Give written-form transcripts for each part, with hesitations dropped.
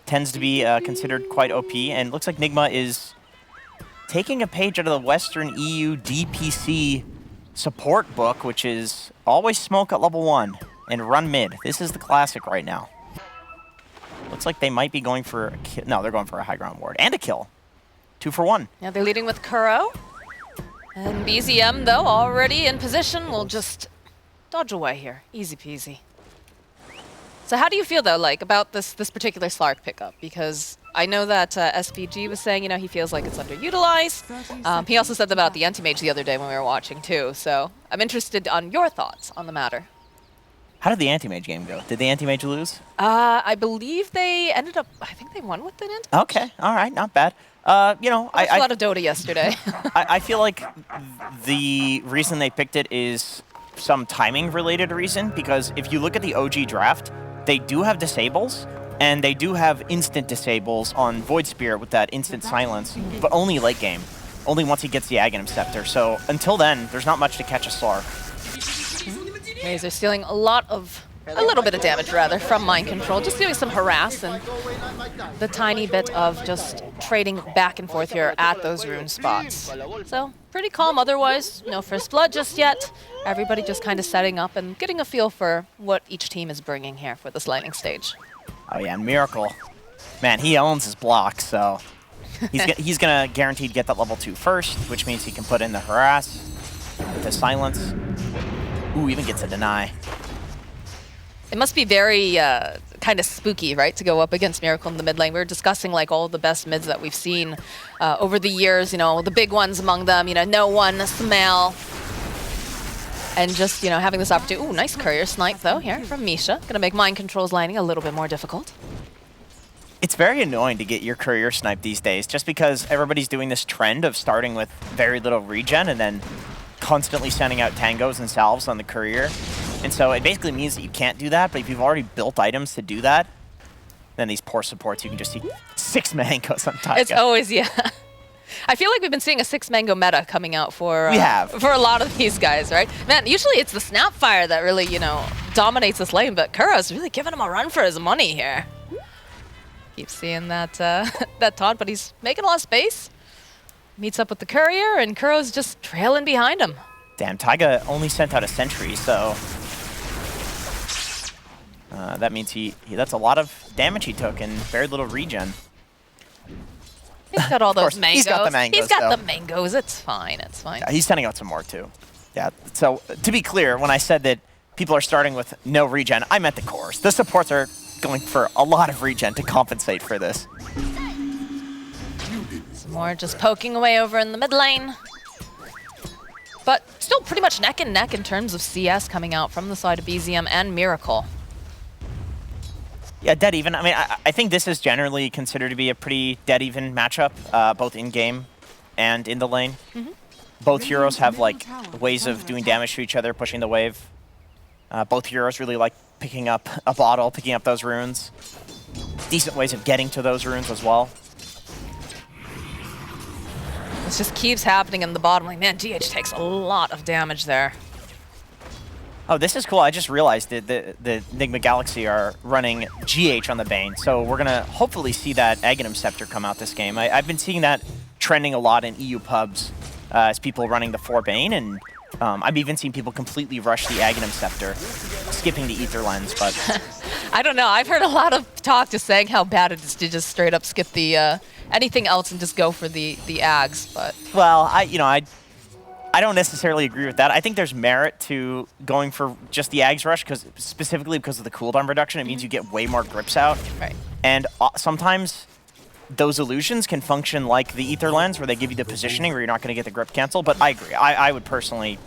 tends to be considered quite OP, and looks like Nigma is taking a page out of the Western EU DPC support book, which is always smoke at level 1 and run mid. This is the classic right now. Looks like they might be going for a kill. No, they're going for a high ground ward and a kill. 2 for 1. Yeah, they're leading with Kuro. And BZM, though, already in position, will just dodge away here. Easy peasy. So how do you feel, though, like, about this particular Slark pickup? Because I know that SBG was saying, you know, he feels like it's underutilized. He also said about the anti-mage the other day when we were watching, too. So I'm interested on your thoughts on the matter. How did the anti-mage game go? Did the anti-mage lose? I believe they ended up, I think they won with an anti-mage. Okay, all right, not bad. You know, I watched a lot of Dota yesterday. I feel like the reason they picked it is some timing-related reason, because if you look at the OG draft, they do have disables, and they do have instant disables on Void Spirit with that instant silence, but only late game. Only once he gets the Aghanim Scepter. So until then, there's not much to catch a Slark. Razor stealing a little bit of damage, rather, from Mind Control. Just doing some harass and the tiny bit of just trading back and forth here at those rune spots. So, pretty calm otherwise. No first blood just yet. Everybody just kind of setting up and getting a feel for what each team is bringing here for this lightning stage. Oh yeah, and Miracle. Man, he owns his block, so he's going to guaranteed get that level 2 first, which means he can put in the harass with the silence. Ooh, even gets a deny. It must be very kind of spooky, right, to go up against Miracle in the mid lane. We were discussing like all the best mids that we've seen over the years, you know, the big ones among them, you know, No One, Smell. And just, you know, having this opportunity. Ooh, nice courier snipe, though, here from Misha. Gonna make Mind Control's lining a little bit more difficult. It's very annoying to get your courier snipe these days, just because everybody's doing this trend of starting with very little regen and then constantly sending out tangos and salves on the courier. And so it basically means that you can't do that, but if you've already built items to do that, then these poor supports, you can just see 6 mangoes on Taiga. It's always, yeah. I feel like we've been seeing a 6 mango meta coming out for for a lot of these guys, right? Man, usually it's the Snapfire that really, you know, dominates this lane, but Kuro's really giving him a run for his money here. Keep seeing that that taunt, but he's making a lot of space. Meets up with the courier, and Kuro's just trailing behind him. Damn, Taiga only sent out a sentry, so that means that's a lot of damage he took and very little regen. He's got all those mangoes. He's got the mangoes. He's got the mangoes. It's fine. It's fine. Yeah, he's sending out some more too. Yeah. So to be clear, when I said that people are starting with no regen, I meant the cores. The supports are going for a lot of regen to compensate for this. Some more just poking away over in the mid lane. But still pretty much neck and neck in terms of CS coming out from the side of BZM and Miracle. Yeah, dead even. I mean, I think this is generally considered to be a pretty dead even matchup, both in-game and in the lane. Both heroes have like ways of doing damage to each other, pushing the wave. Both heroes really like picking up a bottle, picking up those runes. Decent ways of getting to those runes as well. This just keeps happening in the bottom lane. Man, GH takes a lot of damage there. Oh, this is cool. I just realized that the Nigma Galaxy are running GH on the Bane, so we're going to hopefully see that Aghanim Scepter come out this game. I've been seeing that trending a lot in EU pubs as people running the 4 Bane, and I've even seen people completely rush the Aghanim Scepter, skipping the Ether Lens, but... I don't know. I've heard a lot of talk just saying how bad it is to just straight up skip the anything else and just go for the Ags, but... Well, I don't necessarily agree with that. I think there's merit to going for just the Ags rush, specifically because of the cooldown reduction. It means you get way more grips out. Right. And sometimes those illusions can function like the Ether Lens, where they give you the positioning where you're not going to get the grip cancel. But I agree. I would personally...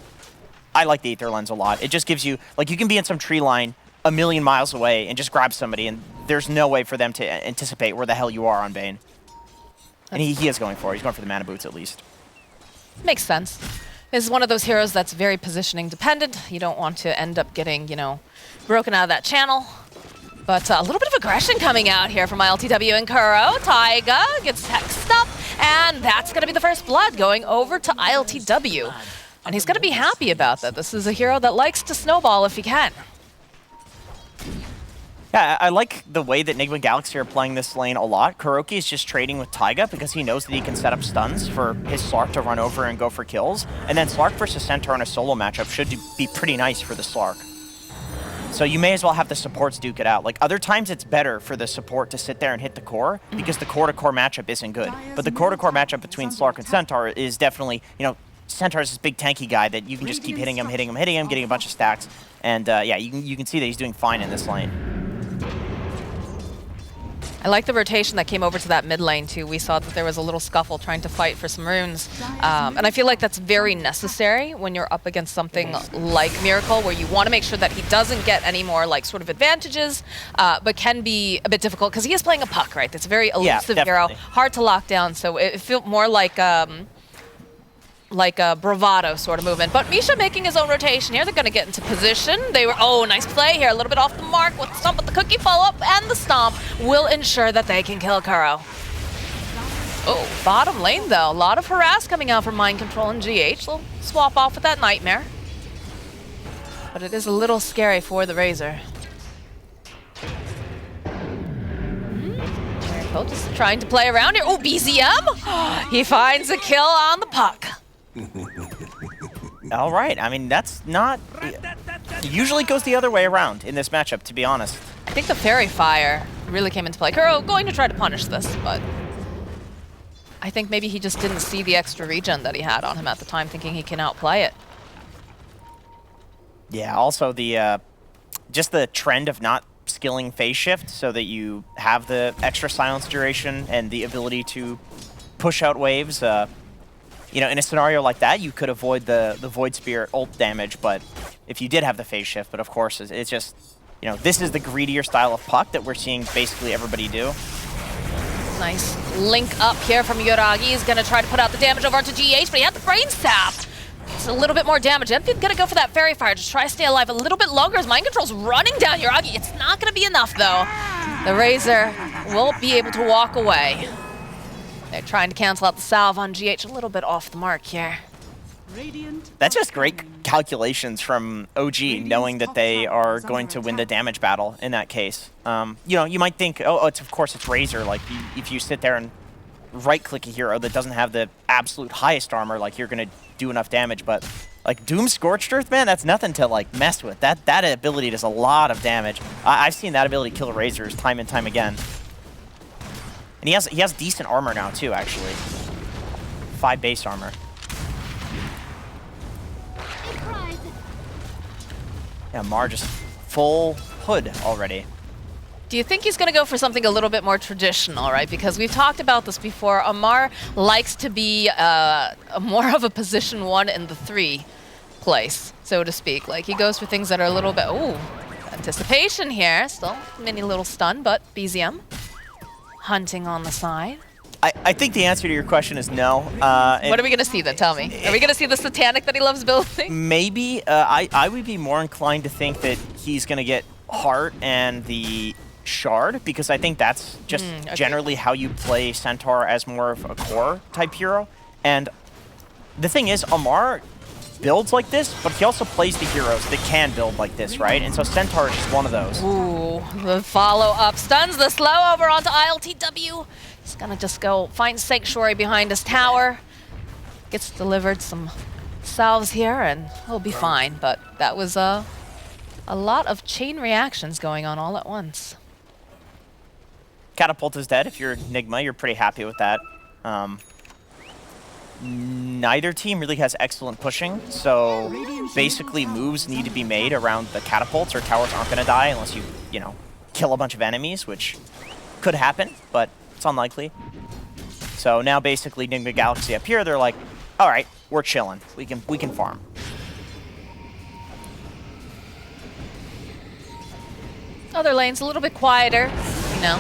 I like the Ether Lens a lot. It just gives you... Like, you can be in some tree line a million miles away and just grab somebody, and there's no way for them to anticipate where the hell you are on Bane. And he is going for it. He's going for the mana boots, at least. Makes sense. This is one of those heroes that's very positioning dependent. You don't want to end up getting, you know, broken out of that channel. But a little bit of aggression coming out here from ILTW and Kuro. Taiga gets hexed up, and that's going to be the first blood going over to ILTW. And he's going to be happy about that. This is a hero that likes to snowball if he can. Yeah, I like the way that Nigma Galaxy are playing this lane a lot. Kuroki is just trading with Taiga because he knows that he can set up stuns for his Slark to run over and go for kills. And then Slark versus Centaur in a solo matchup should be pretty nice for the Slark. So you may as well have the supports duke it out. Like other times it's better for the support to sit there and hit the core because the core-to-core matchup isn't good. But the core-to-core matchup between Slark and Centaur is definitely, you know, Centaur's this big tanky guy that you can just keep hitting him, getting a bunch of stacks. And yeah, you can see that he's doing fine in this lane. I like the rotation that came over to that mid lane too. We saw that there was a little scuffle trying to fight for some runes. And I feel like that's very necessary when you're up against something like Miracle, where you want to make sure that he doesn't get any more like sort of advantages, but can be a bit difficult because he is playing a puck, right? That's a very elusive hero, hard to lock down. So it felt more like a bravado sort of movement. But Misha making his own rotation here. They're going to get into position. They were, oh, nice play here. A little bit off the mark with the stomp, but the cookie follow-up and the stomp will ensure that they can kill Kuro. Oh, bottom lane, though. A lot of harass coming out from Mind Control and GH. They'll swap off with that Nightmare. But it is a little scary for the Razor. Miracle just trying to play around here. Oh, BZM! He finds a kill on the puck. All right. I mean, that's not... It usually goes the other way around in this matchup, to be honest. I think the Fairy Fire really came into play. Kuro going to try to punish this, but I think maybe he just didn't see the extra regen that he had on him at the time, thinking he can outplay it. Yeah, also the just the trend of not skilling phase shift so that you have the extra silence duration and the ability to push out waves. You know, in a scenario like that, you could avoid the Void Spirit ult damage, but if you did have the phase shift, but of course, it's just, you know, this is the greedier style of puck that we're seeing basically everybody do. Nice link up here from Yoragi. He's going to try to put out the damage over onto GH, but he had the Brain Sap. It's a little bit more damage. I'm going to go for that Fairy Fire, just try to stay alive a little bit longer as Mind Control's running down Yoragi. It's not going to be enough, though. The Razor won't be able to walk away. They're trying to cancel out the salve on GH, a little bit off the mark here. That's just great calculations from OG, knowing that they are going to win the damage battle in that case. You know, you might think, oh, of course it's Razor. Like, if you sit there and right-click a hero that doesn't have the absolute highest armor, like, you're going to do enough damage. But, like, Doom Scorched Earth, man, that's nothing to, like, mess with. That ability does a lot of damage. I've seen that ability kill Razors time and time again. And he has decent armor now, too, actually. 5 base armor. Yeah, Mar just full hood already. Do you think he's going to go for something a little bit more traditional, right? Because we've talked about this before. Amar likes to be more of a position 1 in the 3 place, so to speak. Like, he goes for things that are a little bit... Ooh, anticipation here. Still mini little stun, but BZM hunting on the side. I think the answer to your question is no. What are we going to see then? Tell me. Are we going to see the Satanic that he loves building? Maybe. I would be more inclined to think that he's going to get Heart and the Shard, because I think that's just generally how you play Centaur as more of a core type hero. And the thing is, Amar builds like this, but he also plays the heroes that can build like this, right? And so Centaur is just one of those. Ooh, the follow-up stuns the slow over onto ILTW. He's gonna just go find Sanctuary behind his tower. Gets delivered some salves here and he'll be fine. But that was a lot of chain reactions going on all at once. Catapult is dead. If you're Nigma, you're pretty happy with that. Neither team really has excellent pushing, so basically moves need to be made around the catapults or towers aren't going to die unless you know, kill a bunch of enemies, which could happen, but it's unlikely. So now basically Nigma Galaxy up here, they're like, all right, we're chilling. We can farm. Other lanes a little bit quieter, you know.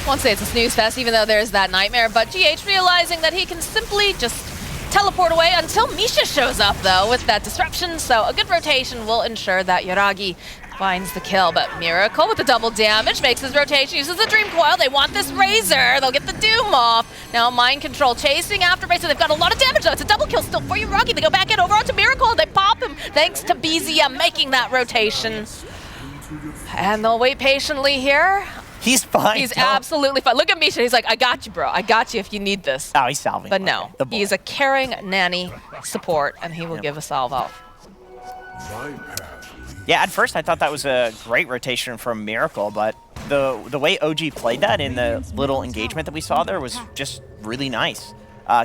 Won't say it's a snooze fest, even though there's that Nightmare, but GH realizing that he can simply just teleport away until Misha shows up, though, with that disruption. So a good rotation will ensure that Yoragi finds the kill, but Miracle with the double damage makes his rotation, uses the Dream Coil. They want this Razor. They'll get the Doom off. Now Mind Control chasing after Razor. They've got a lot of damage, though. It's a double kill still for Yoragi. They go back in over onto Miracle. They pop him thanks to BZM making that rotation. And they'll wait patiently here. He's fine. He's absolutely fine. Look at Misha. He's like, I got you, bro. I got you if you need this. Oh, he's salving. But no, he's a caring nanny support, and he will give a salve out. Yeah, at first I thought that was a great rotation from Miracle, but the way OG played that in the little engagement that we saw there was just really nice.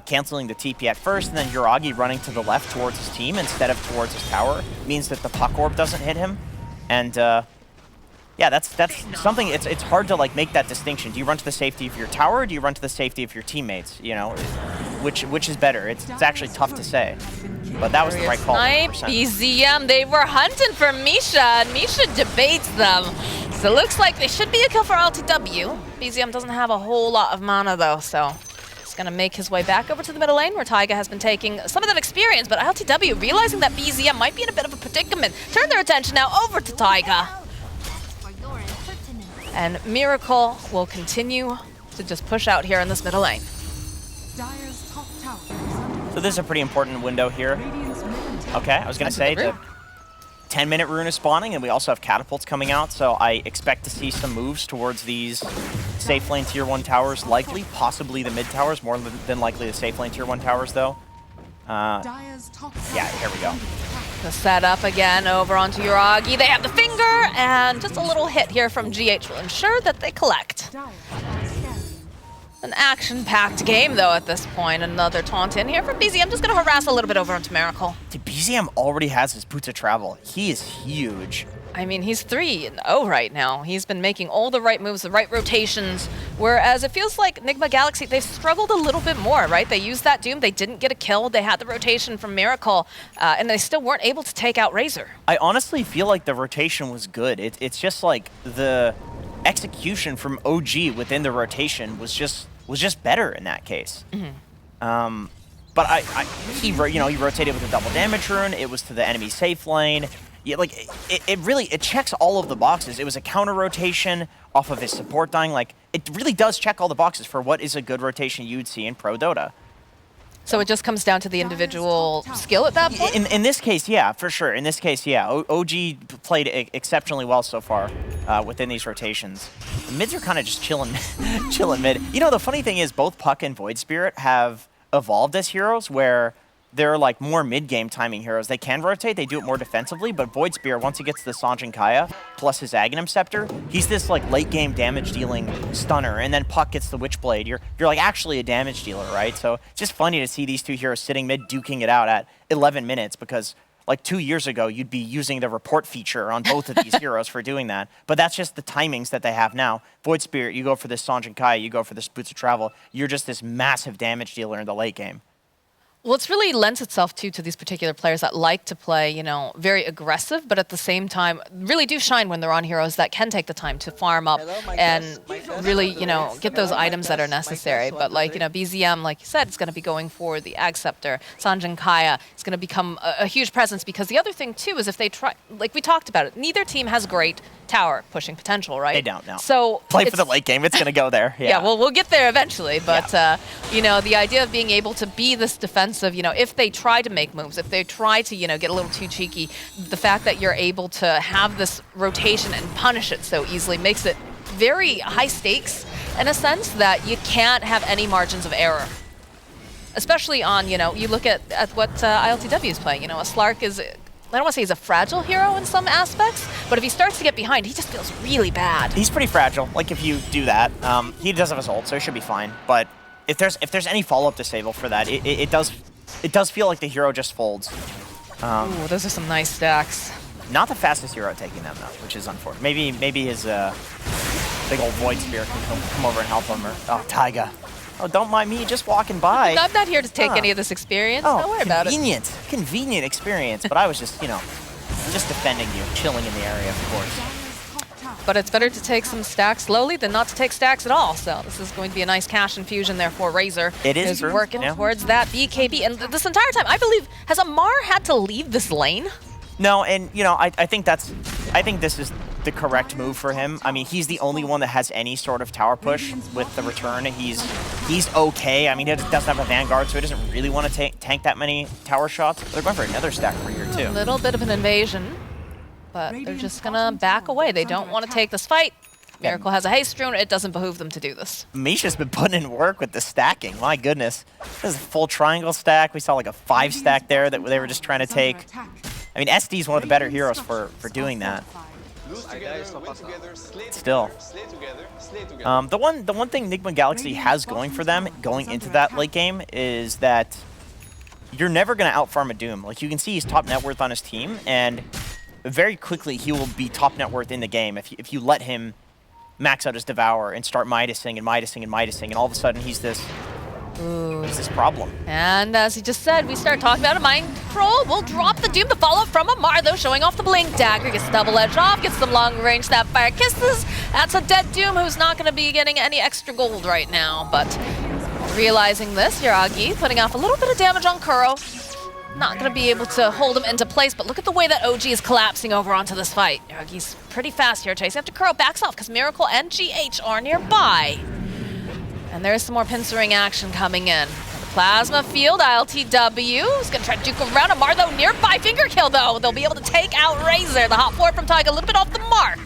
Canceling the TP at first, and then Yuragi running to the left towards his team instead of towards his tower means that the puck orb doesn't hit him. And yeah, that's something. It's hard to like make that distinction. Do you run to the safety of your tower, or do you run to the safety of your teammates? You know, which is better? It's actually tough to say. But that was the right call. BZM, they were hunting for Misha, and Misha debates them. So it looks like they should be a kill for LTW. BZM doesn't have a whole lot of mana though, so he's gonna make his way back over to the middle lane where Taiga has been taking some of that experience, but LTW, realizing that BZM might be in a bit of a predicament, turn their attention now over to Taiga. And Miracle will continue to just push out here in this middle lane. So this is a pretty important window here. Okay, I was going to say the 10-minute rune is spawning, and we also have catapults coming out, so I expect to see some moves towards these safe lane tier 1 towers, likely, possibly the mid towers, more than likely the safe lane tier 1 towers, though. Yeah, here we go. The setup again over onto Yuragi. They have the finger, and just a little hit here from GH will ensure that they collect. An action-packed game, though, at this point. Another taunt in here from BZM. Just going to harass a little bit over onto Miracle. Dude, BZM already has his boots of travel. He is huge. I mean, he's 3-0 right now. He's been making all the right moves, the right rotations, whereas it feels like Nigma Galaxy, they've struggled a little bit more, right? They used that Doom, they didn't get a kill, they had the rotation from Miracle, and they still weren't able to take out Razor. I honestly feel like the rotation was good. It's just like the execution from OG within the rotation was just better in that case. Mm-hmm. But he rotated with a double damage rune. It was to the enemy safe lane. Yeah, like it checks all of the boxes. It was a counter rotation off of his support dying. Like it really does check all the boxes for what is a good rotation you'd see in Pro Dota. So it just comes down to the individual skill at that point? In this case, yeah, for sure. In this case, yeah. OG played exceptionally well so far within these rotations. The mids are kind of just chilling mid. You know, the funny thing is both Puck and Void Spirit have evolved as heroes where they're like more mid-game timing heroes. They can rotate, they do it more defensively, but Void Spear, once he gets the Sanjin Kaya plus his Aghanim Scepter, he's this like late-game damage-dealing stunner, and then Puck gets the Witchblade. You're like actually a damage dealer, right? So it's just funny to see these two heroes sitting mid duking it out at 11 minutes because like 2 years ago, you'd be using the report feature on both of these heroes for doing that. But that's just the timings that they have now. Void Spirit, you go for this Sanjin Kaya, you go for this Boots of Travel, you're just this massive damage dealer in the late game. Well, it's really lends itself to these particular players that like to play, you know, very aggressive, but at the same time really do shine when they're on heroes that can take the time to farm up and really, you know, get those items that are necessary. But like, you know, BZM, like you said, is going to be going for the Ag Scepter. Sanjin Kaya is going to become a huge presence because the other thing too is if they try, like we talked about it, neither team has great tower pushing potential, right? They don't, no. So play for the late game, it's going to go there. Yeah, well, we'll get there eventually, but you know, the idea of being able to be this defensive, you know, if they try to make moves, if they try to, you know, get a little too cheeky, the fact that you're able to have this rotation and punish it so easily makes it very high stakes in a sense that you can't have any margins of error. Especially on, you know, you look at what ILTW is playing, you know, a Slark is, I don't want to say he's a fragile hero in some aspects, but if he starts to get behind, he just feels really bad. He's pretty fragile. Like if you do that, he does have his ult, so he should be fine. But if there's any follow-up disable for that, it does feel like the hero just folds. Ooh, those are some nice stacks. Not the fastest hero taking them though, which is unfortunate. Maybe his big old Void Spear can come over and help him. Or Taiga. Oh, don't mind me just walking by. I'm not here to take any of this experience. Oh, don't worry about it. Convenient experience. But I was just, you know, just defending you, chilling in the area, of course. But it's better to take some stacks slowly than not to take stacks at all. So this is going to be a nice cash infusion there for Razor. It is true. Working towards that BKB. And this entire time, I believe, has Amar had to leave this lane? No, and you know, I think this is the correct move for him. I mean, he's the only one that has any sort of tower push with the return. He's okay. I mean, he doesn't have a Vanguard, so he doesn't really want to tank that many tower shots. They're going for another stack over here, too. A little bit of an invasion. but they're just gonna back away. They don't want to take this fight. Miracle has a haste rune. It doesn't behoove them to do this. Misha's been putting in work with the stacking. My goodness. This is a full triangle stack. We saw like a 5 stack there that they were just trying to take. I mean, SD is one of the better heroes for doing that. Still. The one thing Nigma Galaxy has going for them going into that late game is that you're never going to outfarm a Doom. Like, you can see he's top net worth on his team, and very quickly he will be top net worth in the game if you let him max out his Devour and start Midasing and Midasing and Midasing, and all of a sudden he's this problem. And as he just said, we start talking about a mind control. We'll drop the Doom. The follow-up from Amar, though, showing off the Blink Dagger. Gets the double edge off, gets some long-range Sapphire Kisses. That's a dead Doom who's not going to be getting any extra gold right now. But realizing this, Yuragi putting off a little bit of damage on Kuro. Not going to be able to hold him into place, but look at the way that OG is collapsing over onto this fight. Yuragi's pretty fast here, chasing after Kuro, backs off because Miracle and GH are nearby. And there's some more pincering action coming in. The Plasma Field, ILTW is going to try to duke around. Amar, though, nearby. Finger kill, though. They'll be able to take out Razor. The hot forward from Taiga, a little bit off the mark.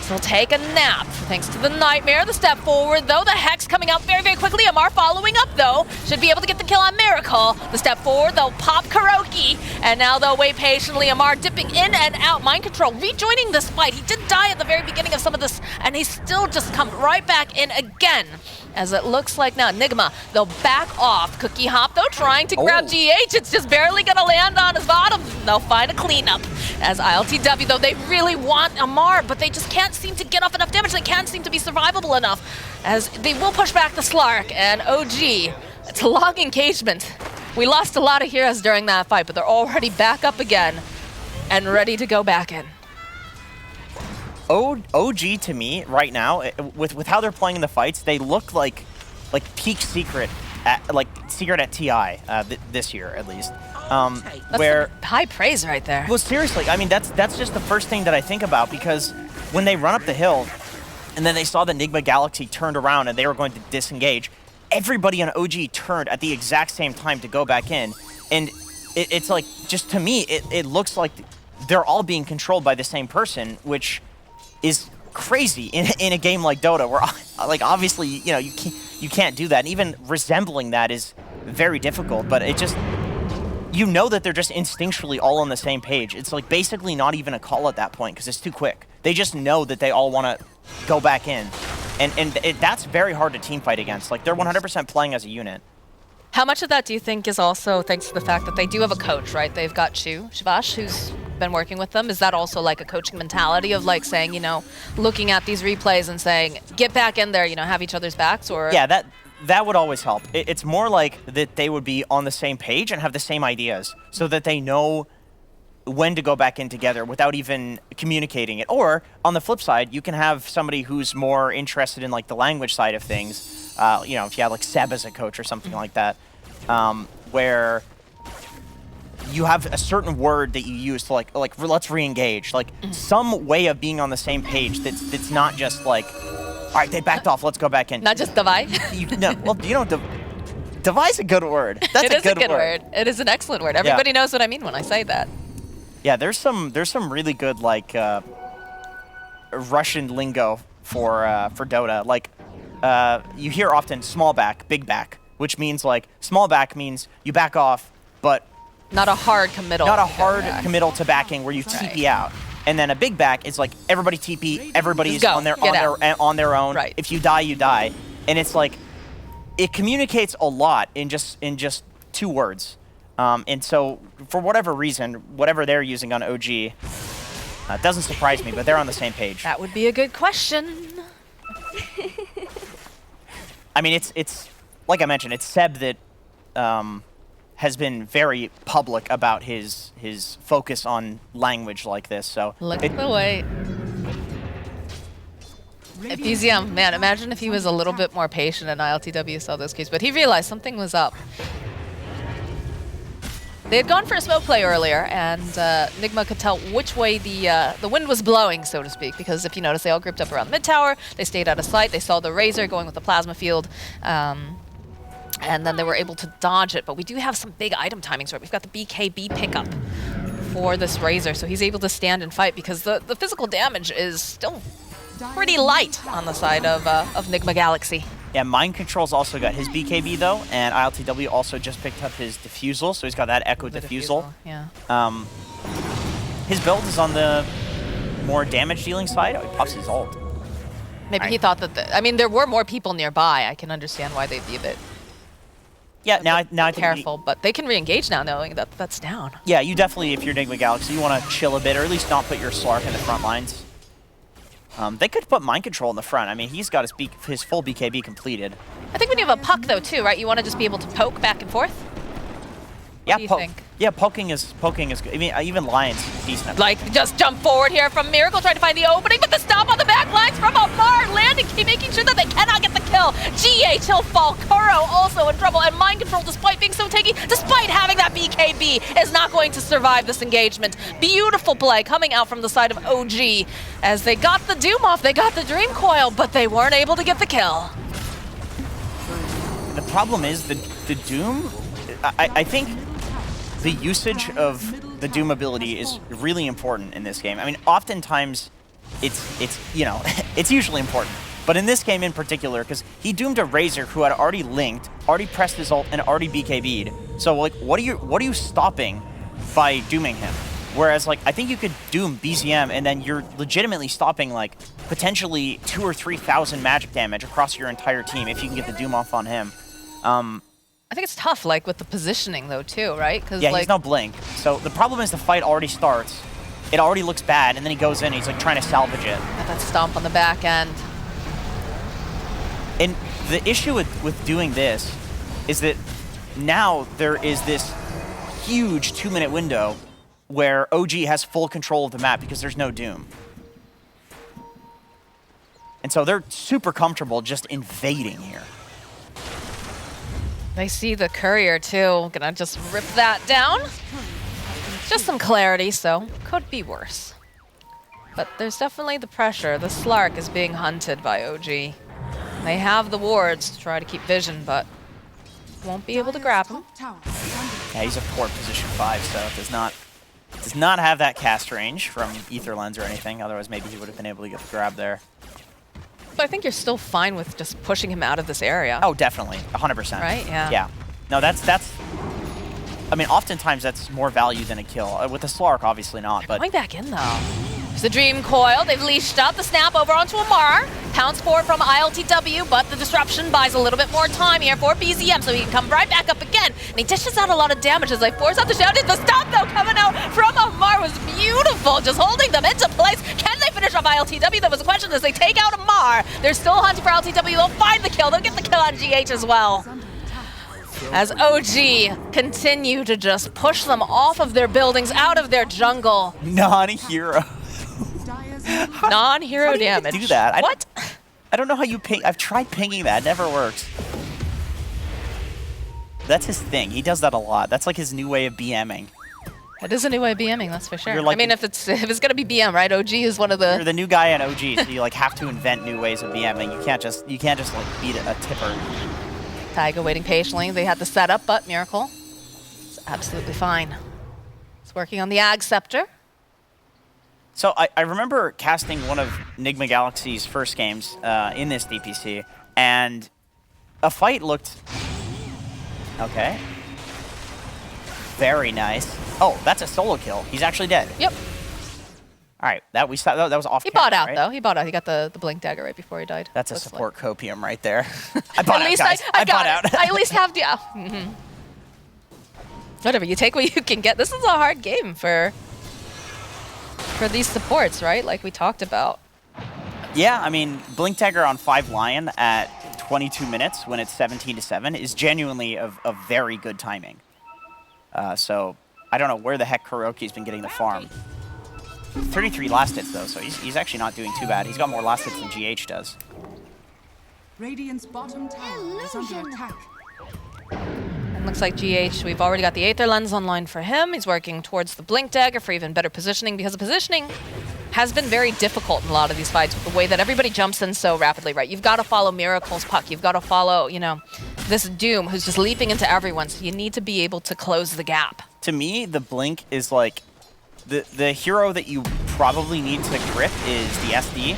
So he'll take a nap, thanks to the Nightmare. The step forward, though. The Hex coming out very, very quickly. Amar following up, though. Should be able to get the kill on Miracle. The step forward, they'll pop Kuroki. And now they'll wait patiently. Amar dipping in and out. Mind control, rejoining this fight. He did die at the very beginning of some of this, and he's still just come right back in again. As it looks like now, Nigma, they'll back off. Cookie Hop, though, trying to grab GH. It's just barely going to land on his bottom. They'll find a cleanup. As ILTW, though, they really want Amar, but they just can't seem to get off enough damage. They can't seem to be survivable enough. As they will push back the Slark and OG. It's a long engagement. We lost a lot of heroes during that fight, but they're already back up again and ready to go back in. OG to me right now, with how they're playing in the fights, they look like peak Secret at TI this year at least. Where high praise right there. Well, seriously, I mean that's just the first thing that I think about, because when they run up the hill, and then they saw the Nigma Galaxy turned around and they were going to disengage, everybody on OG turned at the exact same time to go back in, and it's like, just to me, it looks like they're all being controlled by the same person, which is crazy in a game like Dota, where like obviously you can't do that, and even resembling that is very difficult. But it just, that they're just instinctually all on the same page. It's like basically not even a call at that point because it's too quick. They just know that they all want to go back in, and that's very hard to team fight against. Like, they're 100% playing as a unit. How much of that do you think is also thanks to the fact that they do have a coach, right? They've got Shivash, who's been working with them. Is that also like a coaching mentality of like saying, looking at these replays and saying, get back in there, have each other's backs? Or yeah, that would always help. It's more like that they would be on the same page and have the same ideas, so that they know when to go back in together without even communicating it. Or on the flip side, you can have somebody who's more interested in like the language side of things. If you had like Seb as a coach or something like that, where you have a certain word that you use to like let's re-engage, like some way of being on the same page that's not just like, all right, they backed off, let's go back in. Not just divide. Divide's a good word. That's a good word. It is an excellent word. Everybody knows what I mean when I say that. Yeah, there's some really good like Russian lingo for Dota. Like you hear often small back, big back, which means like small back means you back off, but not a hard committal. Not a hard committal to backing where you TP out. And then a big back is like everybody TP, everybody's on their own. Right. If you die, you die. And it's like it communicates a lot in just 2 words. And so for whatever reason, whatever they're using on OG, it doesn't surprise me, but they're on the same page. That would be a good question. I mean, it's like I mentioned, it's Seb that has been very public about his focus on language like this. So look at the way. BZM, man, imagine if he was a little bit more patient and ILTW saw those cues, but he realized something was up. They had gone for a smoke play earlier, and Nigma could tell which way the wind was blowing, so to speak, because if you notice, they all grouped up around the mid-tower, they stayed out of sight, they saw the Razor going with the Plasma Field, and then they were able to dodge it. But we do have some big item timings, right? We've got the BKB pickup for this Razor, so he's able to stand and fight because the physical damage is still pretty light on the side of Nigma Galaxy. Yeah, Mind Control's also got his BKB though, and ILTW also just picked up his Diffusal, so he's got that Echo Diffusal. Yeah. His build is on the more damage-dealing side. Oh, he pops his ult. Maybe he thought that, I mean, there were more people nearby. I can understand why they'd be a bit now I think careful, but they can re-engage now knowing that that's down. Yeah, you definitely, if you're Nigma Galaxy, you want to chill a bit, or at least not put your Slark in the front lines. They could put Mind Control in the front. I mean, he's got his full BKB completed. I think when you have a puck, though, too, right? You want to just be able to poke back and forth? Yeah, What do you think? Yeah, poking is good. I mean, even Lion's decent at Like, just jump forward here from Miracle, trying to find the opening, but the stop on the back lines from Amar, landing, making sure that they cannot get the kill. GH, he'll fall. Kuro also in trouble, and Mind Control, despite being so tanky, despite having that BKB, is not going to survive this engagement. Beautiful play coming out from the side of OG. As they got the Doom off, they got the Dream Coil, but they weren't able to get the kill. The problem is the Doom, I think the usage of the Doom ability is really important in this game. I mean, oftentimes it's you know, it's usually important. But in this game in particular, because he doomed a Razor who had already linked, already pressed his ult, and already BKB'd. So like, what are you stopping by dooming him? Whereas like, I think you could doom BZM and then you're legitimately stopping like potentially 2,000 or 3,000 magic damage across your entire team if you can get the doom off on him. I think it's tough, like, with the positioning, though, too, right? Yeah, like, he's no blink. So the problem is the fight already starts. It already looks bad, and then he goes in and he's like trying to salvage it. Got that stomp on the back end. And the issue with doing this is that now there is this huge 2-minute window where OG has full control of the map because there's no Doom. And so they're super comfortable just invading here. They see the courier, too. Gonna just rip that down. Just some clarity, so could be worse. But there's definitely the pressure. The Slark is being hunted by OG. They have the wards to try to keep vision, but won't be able to grab him. Yeah, he's a poor position 5, so does not have that cast range from Ether Lens or anything. Otherwise, maybe he would have been able to get the grab there. But I think you're still fine with just pushing him out of this area. Oh, definitely. 100%. Right? Yeah. Yeah. No, that's I mean, oftentimes that's more value than a kill. With the Slark, obviously not, but Going back in, though. There's the Dream Coil. They've leashed up the snap over onto Amar. Pounce forward from ILTW, but the disruption buys a little bit more time here for BZM, so he can come right back up again. And he dishes out a lot of damage as they force out the shout. The stop, though, coming out from Amar was beautiful, just holding them into place. Can they finish off ILTW? That was the question as they take out Amar. They're still hunting for ILTW. They'll find the kill. They'll get the kill on GH as well. As OG continue to just push them off of their buildings, out of their jungle. non-hero. Non-hero How do you damage. do that? What? I don't know how you ping. I've tried pinging that. It never works. That's his thing. He does that a lot. That's like his new way of BMing. It is a new way of BMing, that's for sure. You're like I mean, if it's gonna be BM, right? OG is one of the. You're the new guy in OG, so you like have to invent new ways of BMing. You can't just like beat a tipper. Taiga waiting patiently. They had the setup, but Miracle is absolutely fine. It's working on the Ag Scepter. So I remember casting one of Nigma Galaxy's first games in this DPC, and a fight looked okay. Very nice. Oh, that's a solo kill. He's actually dead. Yep. All right, that was off. He camera, bought out, right? though. He bought out. He got the blink dagger right before he died. That's a Looks support copium right there. I bought at out, least guys. I bought got out. it. I at least have the. Whatever, you take what you can get. This is a hard game for these supports, right? Like we talked about. Yeah, I mean, Blink Dagger on 5 Lion at 22 minutes when it's 17-7 is genuinely of very good timing. So I don't know where the heck Kuroki's been getting the farm. 33 last hits though, so he's actually not doing too bad. He's got more last hits than GH does. Radiant's bottom tower is under attack. And looks like GH, we've already got the Aether Lens online for him. He's working towards the Blink Dagger for even better positioning, because the positioning has been very difficult in a lot of these fights with the way that everybody jumps in so rapidly, right? You've got to follow Miracle's puck. You've got to follow, you know, this Doom who's just leaping into everyone, so you need to be able to close the gap. To me, the Blink is like The hero that you probably need to grip is the SD.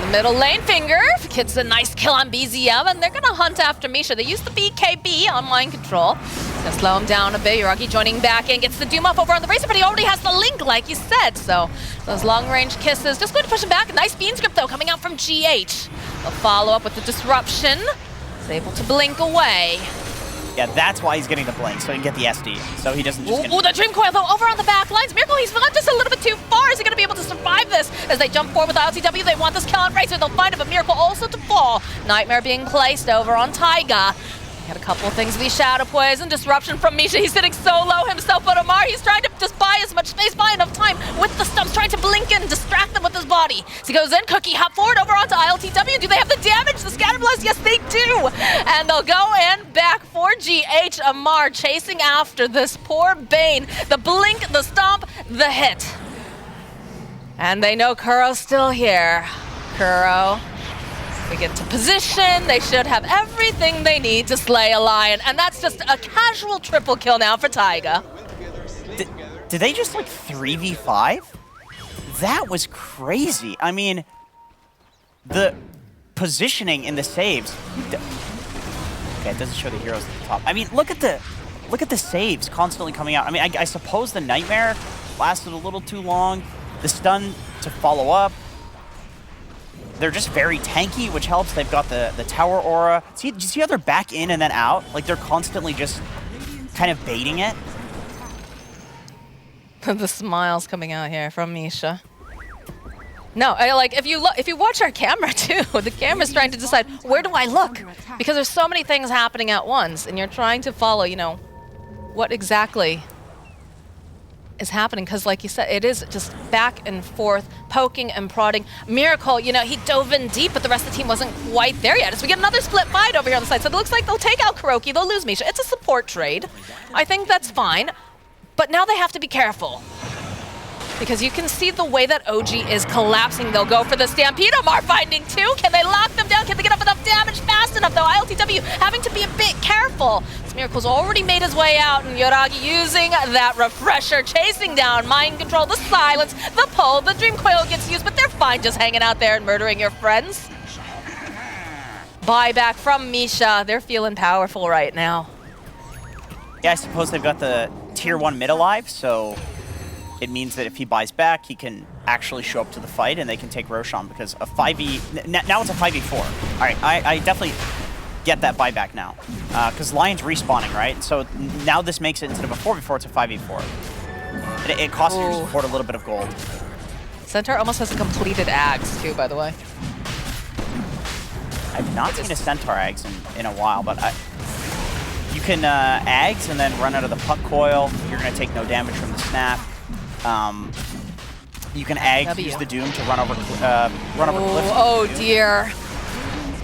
The middle lane finger gets a nice kill on BZM, and they're gonna hunt after Misha. They use the BKB on mind control. Gonna slow him down a bit. Yuragi joining back in, gets the Doom off over on the Razor, but he already has the link, like you said. So those long-range kisses just going to push him back. A nice bean script though, coming out from GH. They'll follow up with the disruption. He's able to blink away. Yeah, that's why he's getting the blink, so he can get the SD. So he doesn't just Ooh, the Dream Coil though, over on the back lines. Miracle, he's gone just a little bit too far. Is he gonna be able to survive this? As they jump forward with the LTW, they want this kill on Razor. They'll find him, but Miracle also to fall. Nightmare being placed over on Taiga. He had a couple of things, the Shadow Poison, disruption from Misha. He's sitting so low himself, but Omar, he's trying to just buy as much space, buy enough time with the stumps, trying to blink in, distract them with his body. So he goes in, Cookie, hop forward over onto ILTW. Do they have the damage? The Scatter Blast? Yes, they do. And they'll go in back for GH. Omar chasing after this poor Bane. The blink, the stomp, the hit. And they know Kuro's still here. Kuro. We get to position. They should have everything they need to slay a lion. And that's just a casual triple kill now for Taiga. Did they just like 3v5? That was crazy. I mean, the positioning in the saves. Okay, it doesn't show the heroes at the top. I mean, look at the saves constantly coming out. I mean, I suppose the Nightmare lasted a little too long. The stun to follow up. They're just very tanky, which helps. They've got the tower aura. Do you see how they're back in and then out? Like they're constantly just kind of baiting it. The smiles coming out here from Misha. No, like if you watch our camera too, the camera's trying to decide where do I look, because there's so many things happening at once, and you're trying to follow, you know, what exactly is happening, because like you said, it is just back and forth, poking and prodding. Miracle, you know, he dove in deep, but the rest of the team wasn't quite there yet. So we get another split fight over here on the side. So it looks like they'll take out Kuroki, they'll lose Misha. It's a support trade. I think that's fine. But now they have to be careful, because you can see the way that OG is collapsing. They'll go for the Stampede. Omar finding two. Can they lock them down? Can they get up enough damage fast enough, though? ILTW having to be a bit careful. Miracle's already made his way out, and Yuragi using that refresher, chasing down mind control, the silence, the pull, the Dream Coil gets used, but they're fine just hanging out there and murdering your friends. Buyback from Misha. They're feeling powerful right now. Yeah, I suppose they've got the tier 1 mid alive, so it means that if he buys back, he can actually show up to the fight and they can take Roshan, because a 5v... Now it's a 5v4. All right, I definitely get that buyback now, because Lion's respawning, right? So now this makes it, instead of a 4v4, it's a 5v4. It costs your support a little bit of gold. Centaur almost has a completed Axe too, by the way. I've not seen a Centaur Ags in a while, but you can Ags and then run out of the puck coil. You're going to take no damage from the snap. You can Ags, use the Doom to run over cliff. Oh dear.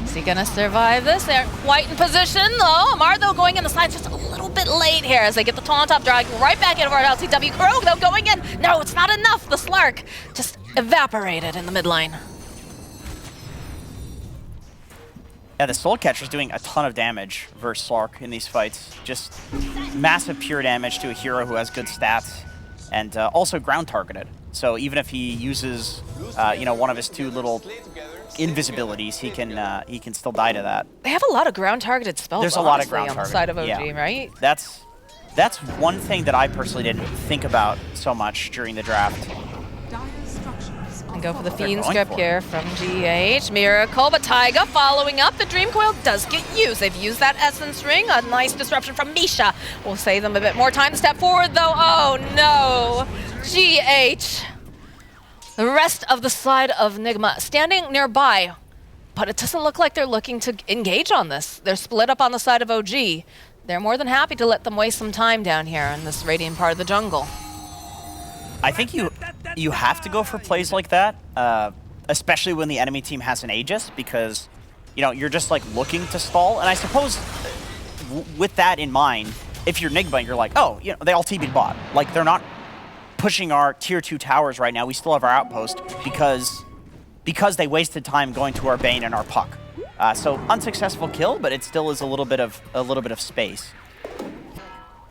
Is he gonna survive this? They aren't quite in position though. Omar though going in the side just a little bit late here as they get the taunt up, dragging right back into our LTW. Kuro though going in. No, it's not enough. The Slark just evaporated in the mid lane. Yeah, the Soul Catcher's doing a ton of damage versus Slark in these fights. Just massive pure damage to a hero who has good stats, and also ground targeted. So even if he uses, you know, one of his two little invisibilities, he can still die to that. They have a lot of ground targeted spells. There's a lot of ground on targeted the side of OG, yeah. right? That's one thing that I personally didn't think about so much during the draft. And go for the Fiend Script here from GH. Miracle, but Taiga following up. The Dream Coil does get used. They've used that Essence Ring. A nice disruption from Misha. We'll save them a bit more time to step forward, though. Oh, no. GH. The rest of the side of Nigma standing nearby, but it doesn't look like they're looking to engage on this. They're split up on the side of OG. They're more than happy to let them waste some time down here in this radiant part of the jungle. I think you have to go for plays like that, especially when the enemy team has an Aegis, because you know you're just like looking to stall. And I suppose with that in mind, if you're Nigma, you're like, oh, you know, they all TB'd bot. Like they're not pushing our tier 2 towers right now. We still have our outpost because they wasted time going to our Bane and our Puck. So unsuccessful kill, but it still is a little bit of space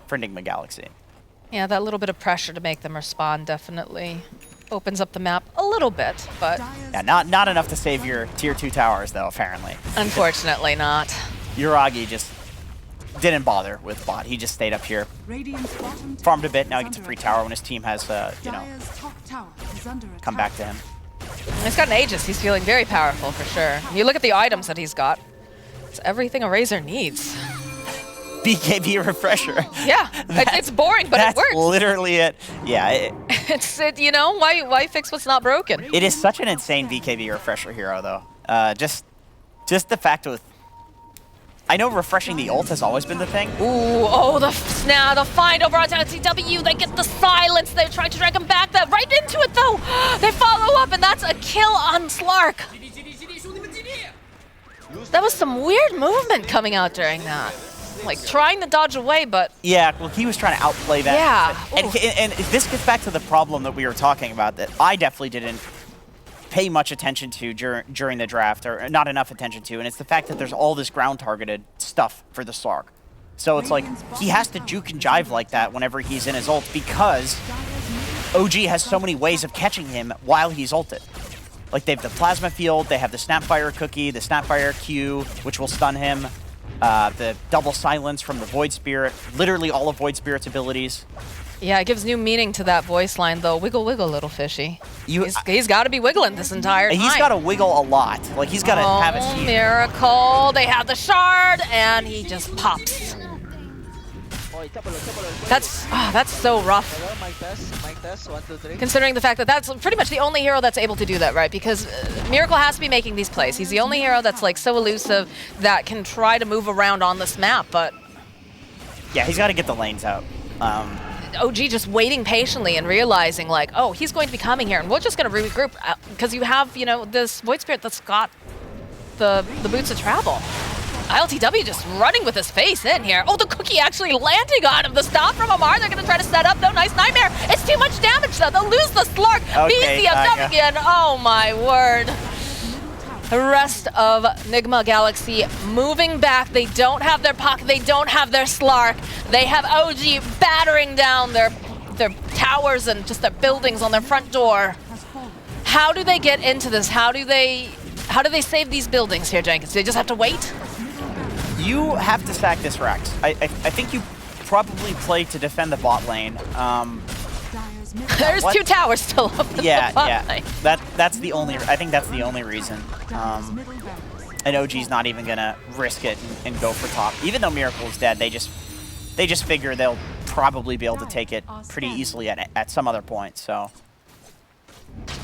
for Nigma Galaxy. Yeah, that little bit of pressure to make them respond definitely opens up the map a little bit, but Yeah, not enough to save your tier 2 towers, though, apparently. unfortunately not. Uragi just didn't bother with bot. He just stayed up here, Radiant's bottom farmed a tower bit. Now he is gets a under free attack. tower when his team has, you know, Dire's top tower is under come attack. back to him. He's got an Aegis. He's feeling very powerful for sure. You look at the items that he's got. It's everything a Razor needs. BKB refresher. Yeah, it's boring, but it That's works. literally it. Yeah, You know, why fix what's not broken? it is such an insane BKB refresher hero, though. Just the fact with, I know refreshing the ult has always been the thing. Ooh, oh, the find over on LTW. They get the silence. They're trying to drag him back. That right into it, though. They follow up, and that's a kill on Slark. That was some weird movement coming out during that. Like, trying to dodge away, but... Yeah, well, he was trying to outplay that. Yeah. And this gets back to the problem that we were talking about that I definitely didn't pay much attention to during the draft, or not enough attention to, and it's the fact that there's all this ground-targeted stuff for the Slark. So it's like, he has to juke and jive like that whenever he's in his ult because OG has so many ways of catching him while he's ulted. Like, they have the Plasma Field, they have the Snapfire Cookie, the Snapfire Q, which will stun him, the double silence from the Void Spirit, literally all of Void Spirit's abilities. Yeah, it gives new meaning to that voice line, though. Wiggle, wiggle, little fishy. You- He's got to be wiggling this entire time. He's got to wiggle a lot. Like, he's got to have his team. Miracle. They have the shard, and he just pops. That's so rough. Mic test, 1, 2, 3. Considering the fact that that's pretty much the only hero that's able to do that, right? Because Miracle has to be making these plays. He's the only hero that's like so elusive that can try to move around on this map, but Yeah, he's got to get the lanes out. OG just waiting patiently and realizing like, oh, he's going to be coming here, and we're just going to regroup because you have, you know, this Void Spirit that's got the boots of travel. ILTW just running with his face in here. Oh, the cookie actually landing on him. The stop from Amar. They're going to try to set up, though. Nice Nightmare. It's too much damage, though. They'll lose the Slark. Okay, BZM coming in. Oh, my word. The rest of Nigma Galaxy moving back. They don't have their Puck. They don't have their Slark. They have OG battering down their towers and just their buildings on their front door. How do they get into this? How do they save these buildings here, Jenkins? Do they just have to wait? You have to sack this Rex. I think you probably play to defend the bot lane. Dire's middle There's What? 2 towers still up in the bot Yeah. lane. That's the only. I think that's the only reason. Dire's middle barracks. And OG's not even gonna risk it and go for top. Even though Miracle's dead, they just figure they'll probably be able to take it pretty easily at some other point. So,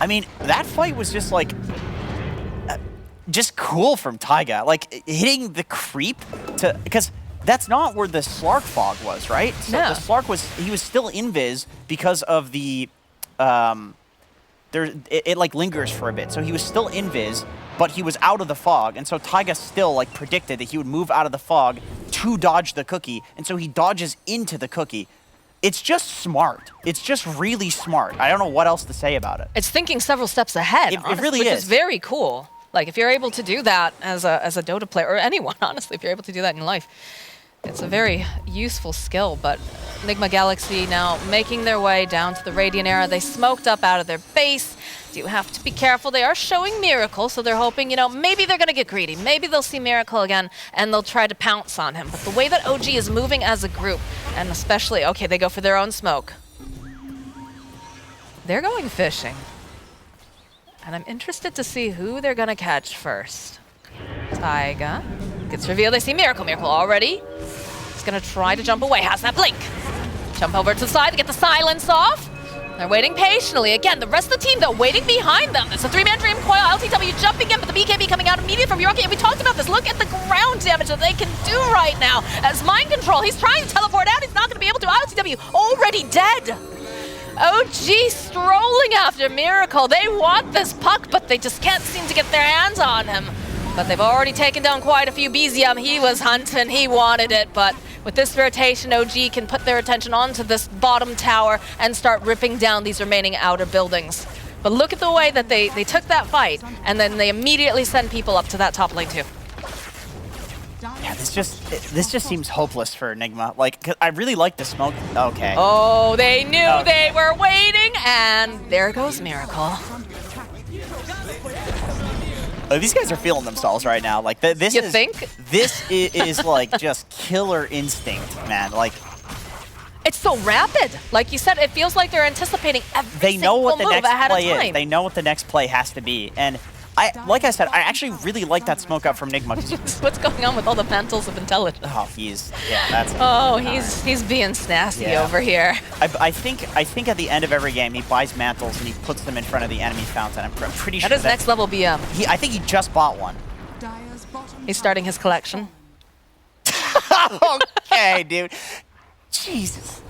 I mean, that fight was just like. Just cool from Taiga, like hitting the creep to, because that's not where the Slark fog was, right? So No. the Slark was still invis because of the, it like lingers for a bit. So he was still invis, but he was out of the fog, and so Taiga still like predicted that he would move out of the fog to dodge the cookie, and so he dodges into the cookie. It's just smart. It's just really smart. I don't know what else to say about it. It's thinking several steps ahead, It honestly, really which is. is very cool. Like, if you're able to do that as a Dota player, or anyone, honestly, if you're able to do that in life, it's a very useful skill. But Nigma Galaxy now making their way down to the Radiant era. They smoked up out of their base. Do have to be careful. They are showing Miracle, so they're hoping, you know, maybe they're going to get greedy. Maybe they'll see Miracle again, and they'll try to pounce on him. But the way that OG is moving as a group, and especially, okay, they go for their own smoke. They're going fishing. And I'm interested to see who they're going to catch first. Taiga gets revealed. They see Miracle. Miracle already. He's going to try to jump away. Has that blink. Jump over to the side to get the silence off. They're waiting patiently. Again, the rest of the team, though, waiting behind them. It's a 3-man Dream Coil. LTW jumping in, but the BKB coming out immediately from Yorkie. And we talked about this. Look at the ground damage that they can do right now. As Mind Control, he's trying to teleport out. He's not going to be able to. LTW already dead. OG strolling after Miracle. They want this puck, but they just can't seem to get their hands on him. But they've already taken down quite a few. BZM, he was hunting, he wanted it, but with this rotation, OG can put their attention onto this bottom tower and start ripping down these remaining outer buildings. But look at the way that they took that fight, and then they immediately send people up to that top lane too. Yeah, this just seems hopeless for Nigma. Like, 'cause I really like the smoke. Okay. Oh, they knew Okay. they were waiting, and there goes Miracle. Oh, these guys are feeling themselves right now. Like, this You is think? this is like just killer instinct, man. Like, It's so rapid. Like you said, it feels like they're anticipating every they know what the single move next ahead play of time. is. They know what the next play has to be, and like I said, I actually really like that smoke out from Nigma. 'Cause What's going on with all the mantles of intelligence? oh, that's. Oh, he's being snazzy Yeah. over here. I think at the end of every game he buys mantles and he puts them in front of the enemy fountain. I'm pretty sure That is that's next level BM. I think he just bought one. Dire's bottom He's starting his collection. Okay, dude. Jesus.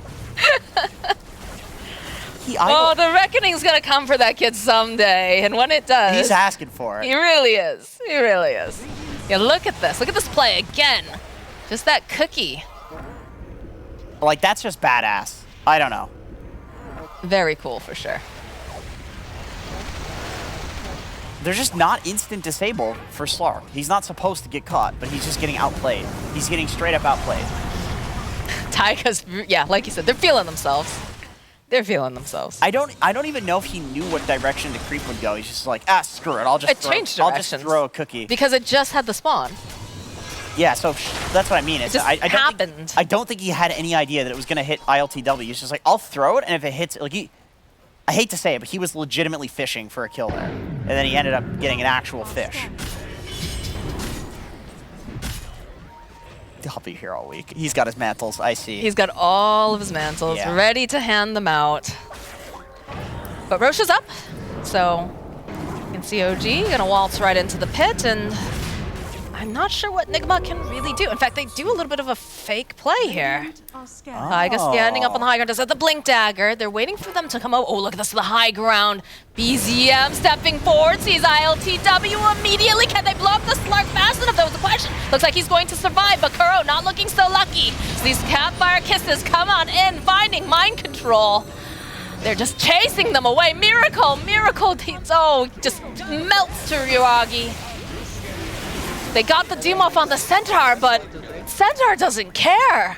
Oh, the reckoning's gonna come for that kid someday, and when it does, He's asking for it. he really is. He really is. Yeah, look at this. Look at this play again. Just that cookie. Like, that's just badass. I don't know. Very cool for sure. They're just not instant disable for Slark. He's not supposed to get caught, but he's just getting outplayed. He's getting straight up outplayed. Taiga's, yeah, like you said, they're feeling themselves. They're feeling themselves. I don't even know if he knew what direction the creep would go. He's just like, screw it. I'll just changed I'll just directions. throw a cookie. Because it just had the spawn. Yeah, so that's what I mean. It just I don't happened. I don't think he had any idea that it was going to hit ILTW. He's just like, I'll throw it, and if it hits, like I hate to say it, but he was legitimately fishing for a kill there. And then he ended up getting an actual fish. I'll be here all week. He's got his mantles, I see. He's got all of his mantles Yeah. ready to hand them out. But Roche is up, so you can see OG gonna waltz right into the pit, and I'm not sure what Nigma can really do. In fact, they do a little bit of a fake play here. are scared. Taiga standing up on the high ground, just at the blink dagger. They're waiting for them to come out. Oh, look at this, the high ground. BZM stepping forward, sees ILTW immediately. Can they block the Slark fast enough? That was the question. Looks like he's going to survive, but Kuro not looking so lucky. So these campfire kisses come on in, finding mind control. They're just chasing them away. Miracle, just melts to Ryuagi. They got the doom off on the Centaur, but Centaur doesn't care.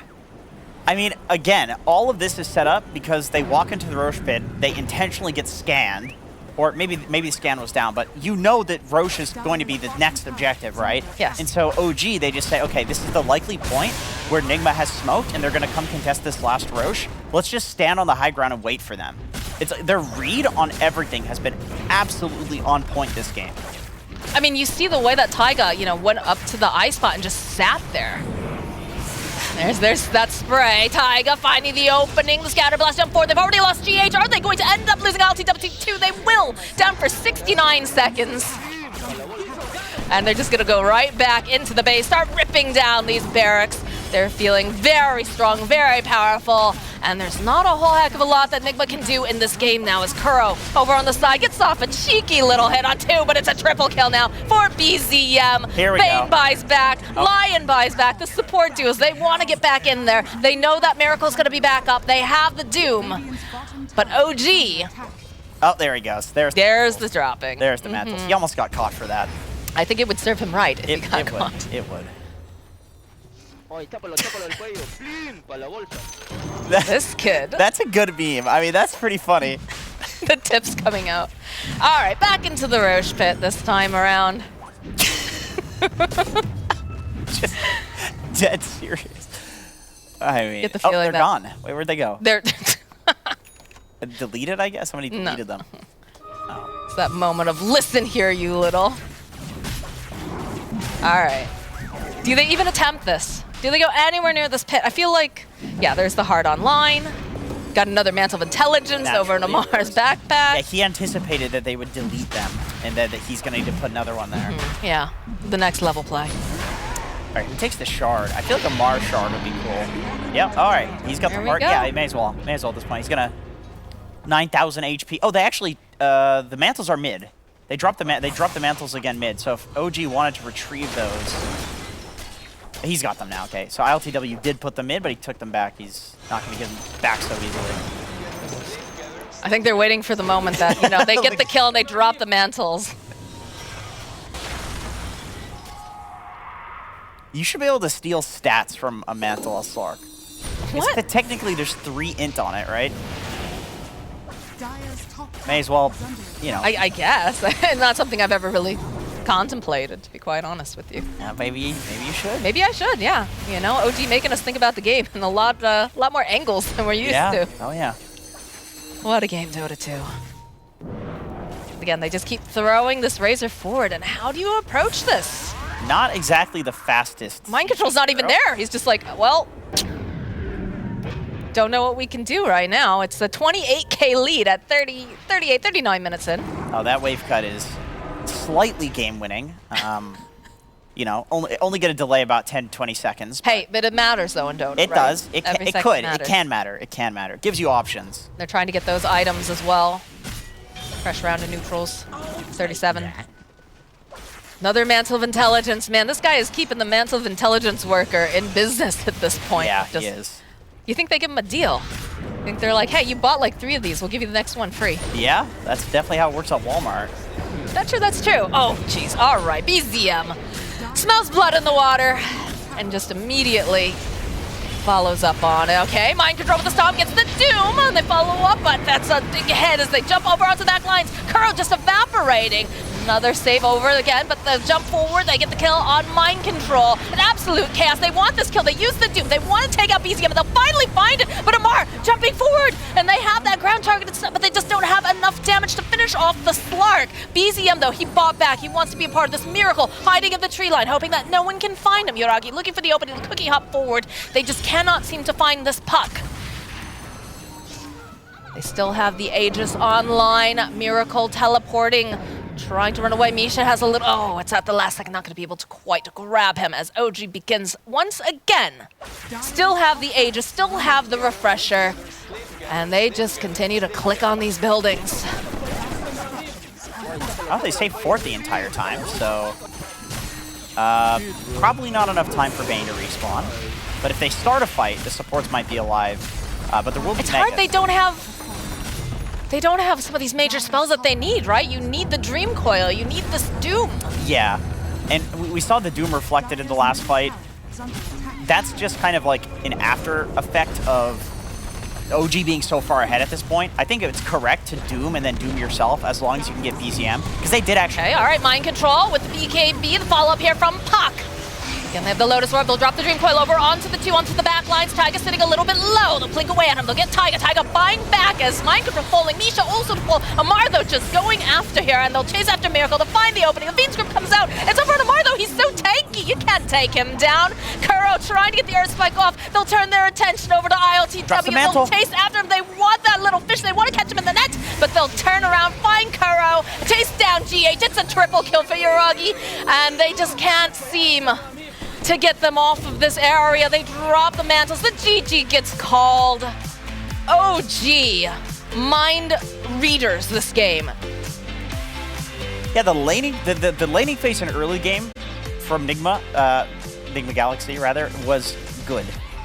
I mean, again, all of this is set up because they walk into the Roche pit, they intentionally get scanned, or maybe the scan was down, but you know that Roche is going to be the next objective, right? Yes. And so OG, they just say, okay, this is the likely point where Nigma has smoked, and they're going to come contest this last Roche. Let's just stand on the high ground and wait for them. Their read on everything has been absolutely on point this game. I mean, you see the way that Taiga, went up to the eye spot and just sat there. There's that spray. Taiga finding the opening. The scatter blast down 4. They've already lost GH. Are they going to end up losing LTW2? They will. Down for 69 seconds. And they're just going to go right back into the base, start ripping down these barracks. They're feeling very strong, very powerful, and there's not a whole heck of a lot that Nigma can do in this game now as Kuro over on the side gets off a cheeky little hit on 2, but it's a triple kill now for BZM. Here we Bane go. buys back, Lion buys back, the support duos, they want to get back in there. They know that Miracle's going to be back up. They have the Doom, but OG, Oh, there he goes. There's the dropping. There's the mantles. He almost got caught for that. I think it would serve him right if he got caught. It would. Ay, chápalo del cuello. Plin, pa la bolsa. This kid. That's a good meme. I mean, that's pretty funny. The tips coming out. All right, back into the Roche pit this time around. Just dead serious. I mean, Get the feeling they're that- gone. Wait, where'd they go? They're Deleted, I guess? Somebody No. deleted them. It's that moment of listen here, you little. All right. Do they even attempt this? Do they go anywhere near this pit? I feel like, yeah, there's the heart online. Got another Mantle of Intelligence over in Naturally, of Amar's course. backpack. Yeah, he anticipated that they would delete them, and then that he's going to need to put another one there. Yeah, the next level play. All right, who takes the shard? I feel like a Mars shard would be cool. Yep, all right. He's got There the we heart. go. Yeah, he may as well. May as well at this point. He's going to 9,000 HP. Oh, they actually, the mantles are mid. They dropped the mantles again mid. So if OG wanted to retrieve those, he's got them now. Okay, so ILTW did put them mid, but he took them back. He's not going to give them back so easily. I think they're waiting for the moment that, they get the kill and they drop the mantles. You should be able to steal stats from a Mantle Slark. What? Technically, there's 3 int on it, right? Dire's top tower May as well, is under you know. I guess. Not something I've ever really contemplated, to be quite honest with you. Maybe you should. Maybe I should, yeah. You know, OG making us think about the game in a lot more angles than we're used to. Oh yeah. What a game, Dota2. Again, they just keep throwing this Razor forward, and how do you approach this? Not exactly the fastest. Mind control's not even there. He's just like, well, don't know what we can do right now. It's a 28K lead at 39 minutes in. Oh, that wave cut is slightly game winning. You know, only get a delay about 10-20 seconds. Hey, but it matters though in Dota. It right? does. It Every could. second It matters. can matter. It can matter. It gives you options. They're trying to get those items as well. Fresh round of neutrals. 37. Another Mantle of Intelligence. Man, this guy is keeping the Mantle of Intelligence worker in business at this point. Yeah, Just, he is. You think they give him a deal? You think they're like, hey, you bought like 3 of these. We'll give you the next one free. Yeah, that's definitely how it works at Walmart. That's true, that's true. Oh, jeez. All right, BZM. Smells blood in the water. And just immediately follows up on it. Okay, mind control with the stomp, gets the Doom, and they follow up, but that's a big head as they jump over onto that lines. Kuro just evaporating. Another save over again, but the jump forward, they get the kill on mind control. An absolute chaos. They want this kill. They use the Doom. They want to take out BZM, and they'll finally find it. But Amar jumping forward, and they have that ground targeted stuff, but they just don't have enough damage to finish off the Slark. BZM, though, he bought back. He wants to be a part of this miracle, hiding in the tree line, hoping that no one can find him. Yuragi looking for the opening, the cookie hop forward. They just cannot seem to find this puck. They still have the Aegis online. Miracle teleporting, trying to run away. Misha has a little, oh, it's at the last second, not going to be able to quite grab him as OG begins once again. Still have the Aegis, still have the refresher, and they just continue to click on these buildings. Oh, they stay 4th the entire time, so probably not enough time for Bane to respawn. But if they start a fight, the supports might be alive. But there will be It's hard, they don't have some of these major spells that they need, right? You need the Dream Coil, you need this Doom. Yeah, and we saw the Doom reflected in the last fight. That's just kind of like an after effect of OG being so far ahead at this point. I think it's correct to Doom and then Doom yourself as long as you can get BZM, because they did actually. Okay, all right, mind control with the BKB, the follow-up here from Puck. Again, they have the Lotus Orb. They'll drop the Dream Coil over onto the 2, onto the back lines. Taiga sitting a little bit low. They'll blink away at him. They'll get Taiga. Taiga buying back as mind control falling. Misha also to pull. Amar, though, just going after here, and they'll chase after Miracle to find the opening. The Fiend's Grip comes out. It's over on Amar, though. He's so tanky. You can't take him down. Kuro trying to get the Earth Spike off. They'll turn their attention over to ILTW. the mantle. They'll chase after him. They want that little fish. They want to catch him in the net, but they'll turn around, find Kuro, chase down GH. It's a triple kill for Yuragi, and they just can't seem to get them off of this area. They drop the mantles. The GG gets called. OG mind readers this game. Yeah, the laning phase in early game from Nigma, Nigma Galaxy rather, was good.